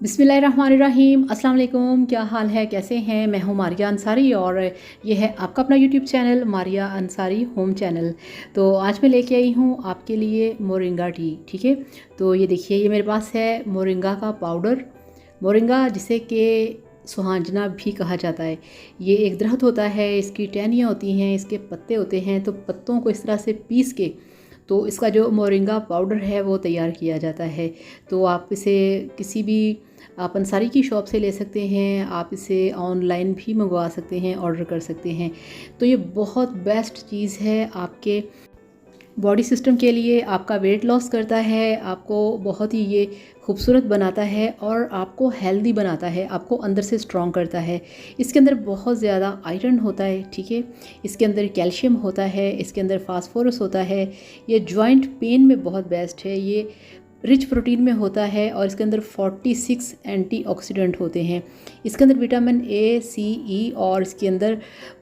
बिस्मिल्लाहिर्रहमानिर्रहीम। अस्सलाम वालेकुम। क्या हाल है, कैसे हैं? मैं हूँ मारिया अंसारी और ये है आपका अपना YouTube channel Maria Ansari home channel. तो आज मैं लेके आई हूँ आपके लिए मोरिंगा टी। ठीक है, तो ये देखिए, ये मेरे पास है मोरिंगा का पाउडर। मोरिंगा जिसे कि सुहांजना भी कहा जाता है, ये एक दरख्त होता है, इसकी टहनियाँ होती हैं, इसके पत्ते होते हैं। तो पत्तों को इस तरह से पीस के तो इसका जो मोरिंगा पाउडर है वो तैयार किया जाता है। तो आप इसे किसी भी आप अंसारी की शॉप से ले सकते हैं, आप इसे ऑनलाइन भी मंगवा सकते हैं, ऑर्डर कर सकते हैं। तो ये बहुत बेस्ट चीज़ है आपके बॉडी सिस्टम के लिए। आपका वेट लॉस करता है, आपको बहुत ही ये खूबसूरत बनाता है और आपको हेल्दी बनाता है, आपको अंदर से स्ट्रॉन्ग करता है। इसके अंदर बहुत ज़्यादा आयरन होता है, ठीक है, इसके अंदर कैल्शियम होता है, इसके अंदर फास्फोरस होता है। ये जॉइंट पेन में बहुत बेस्ट है, ये रिच प्रोटीन में होता है और इसके अंदर 46 एंटीऑक्सीडेंट होते हैं। इसके अंदर विटामिन ए, सी, ई और इसके अंदर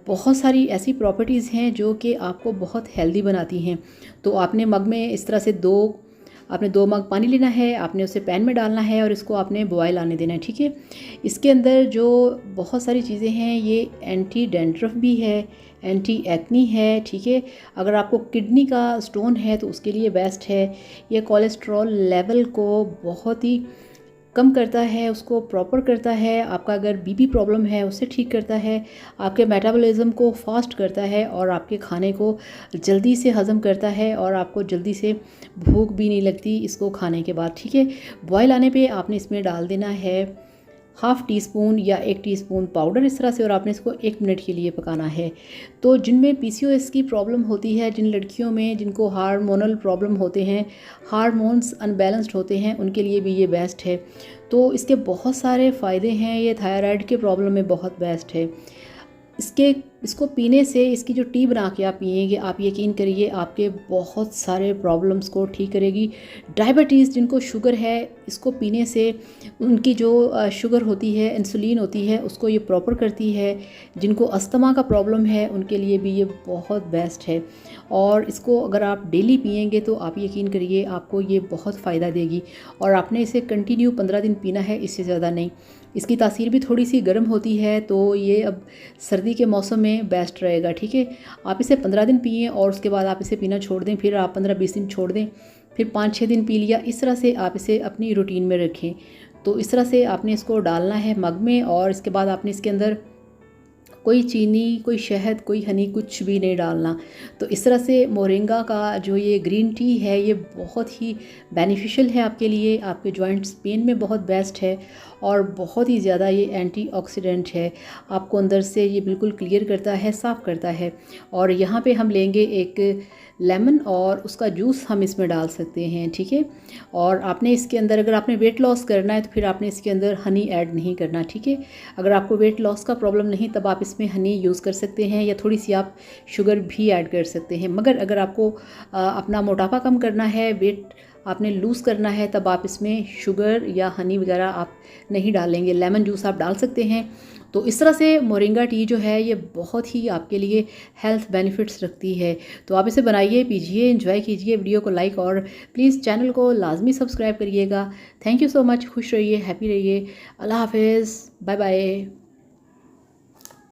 बहुत सारी ऐसी प्रॉपर्टीज़ हैं जो कि आपको बहुत हेल्दी बनाती हैं। तो आपने मग में इस तरह से आपने 2 मग पानी लेना है, आपने उसे पैन में डालना है और इसको आपने बॉयल आने देना है, ठीक है। इसके अंदर जो बहुत सारी चीज़ें हैं, ये एंटी डैंड्रफ भी है, एंटी एक्नी है, ठीक है। अगर आपको किडनी का स्टोन है तो उसके लिए बेस्ट है। ये कोलेस्ट्रॉल लेवल को बहुत ही कम करता है, उसको प्रॉपर करता है। आपका अगर बीपी प्रॉब्लम है उसे ठीक करता है, आपके मेटाबॉलिज्म को फास्ट करता है और आपके खाने को जल्दी से हज़म करता है और आपको जल्दी से भूख भी नहीं लगती इसको खाने के बाद, ठीक है। बॉयल आने पे आपने इसमें डाल देना है हाफ़ टी स्पून या 1 टीस्पून पाउडर इस तरह से, और आपने इसको 1 मिनट के लिए पकाना है। तो जिनमें पीसीओएस की प्रॉब्लम होती है, जिन लड़कियों में जिनको हार्मोनल प्रॉब्लम होते हैं, हार्मोन्स अनबैलेंस्ड होते हैं, उनके लिए भी ये बेस्ट है। तो इसके बहुत सारे फ़ायदे हैं, ये थायराइड के प्रॉब्लम में बहुत बेस्ट है। इसको पीने से, इसकी जो टी बना के आप पिएंगे, आप यकीन करिए आपके बहुत सारे प्रॉब्लम्स को ठीक करेगी। डायबिटीज़ जिनको शुगर है, इसको पीने से उनकी जो शुगर होती है, इंसुलिन होती है, उसको ये प्रॉपर करती है। जिनको अस्थमा का प्रॉब्लम है उनके लिए भी ये बहुत बेस्ट है और इसको अगर आप डेली पिएंगे तो आप यकीन करिए आपको ये बहुत फ़ायदा देगी। और आपने इसे कंटिन्यू 15 दिन पीना है, इससे ज़्यादा नहीं। इसकी तासीर भी थोड़ी सी गर्म होती है, तो ये अब सर्दी के मौसम में बेस्ट रहेगा, ठीक है। आप इसे 15 दिन पिए और उसके बाद आप इसे पीना छोड़ दें, फिर आप 15-20 दिन छोड़ दें, फिर 5-6 दिन पी लिया। इस तरह से आप इसे अपनी रूटीन में रखें। तो इस तरह से आपने इसको डालना है मग में और इसके बाद आपने इसके अंदर कोई चीनी, कोई शहद, कोई हनी, कुछ भी नहीं डालना। तो इस तरह से मोरिंगा का जो ये ग्रीन टी है, ये बहुत ही बेनिफिशियल है आपके लिए, आपके जॉइंट्स पेन में बहुत बेस्ट है और बहुत ही ज़्यादा ये एंटीऑक्सीडेंट है। आपको अंदर से ये बिल्कुल क्लियर करता है, साफ़ करता है। और यहाँ पे हम लेंगे एक लेमन और उसका जूस हम इसमें डाल सकते हैं, ठीक है। और आपने इसके अंदर, अगर आपने वेट लॉस करना है तो फिर आपने इसके अंदर हनी ऐड नहीं करना, ठीक है। अगर आपको वेट लॉस का प्रॉब्लम नहीं, तब आप इसमें हनी यूज़ कर सकते हैं या थोड़ी सी आप शुगर भी ऐड कर सकते हैं। मगर अगर आपको अपना मोटापा कम करना है, वेट आपने लूज़ करना है, तब आप इसमें शुगर या हनी वगैरह आप नहीं डालेंगे। लेमन जूस आप डाल सकते हैं। तो इस तरह से मोरिंगा टी जो है ये बहुत ही आपके लिए हेल्थ बेनिफिट्स रखती है। तो आप इसे बनाइए, पीजिए, एंजॉय कीजिए। वीडियो को लाइक और प्लीज़ चैनल को लाजमी सब्सक्राइब करिएगा। Thank you so much. खुश रहिए, हैप्पी रहिए। अल्लाह हाफिज़, बाय बाय।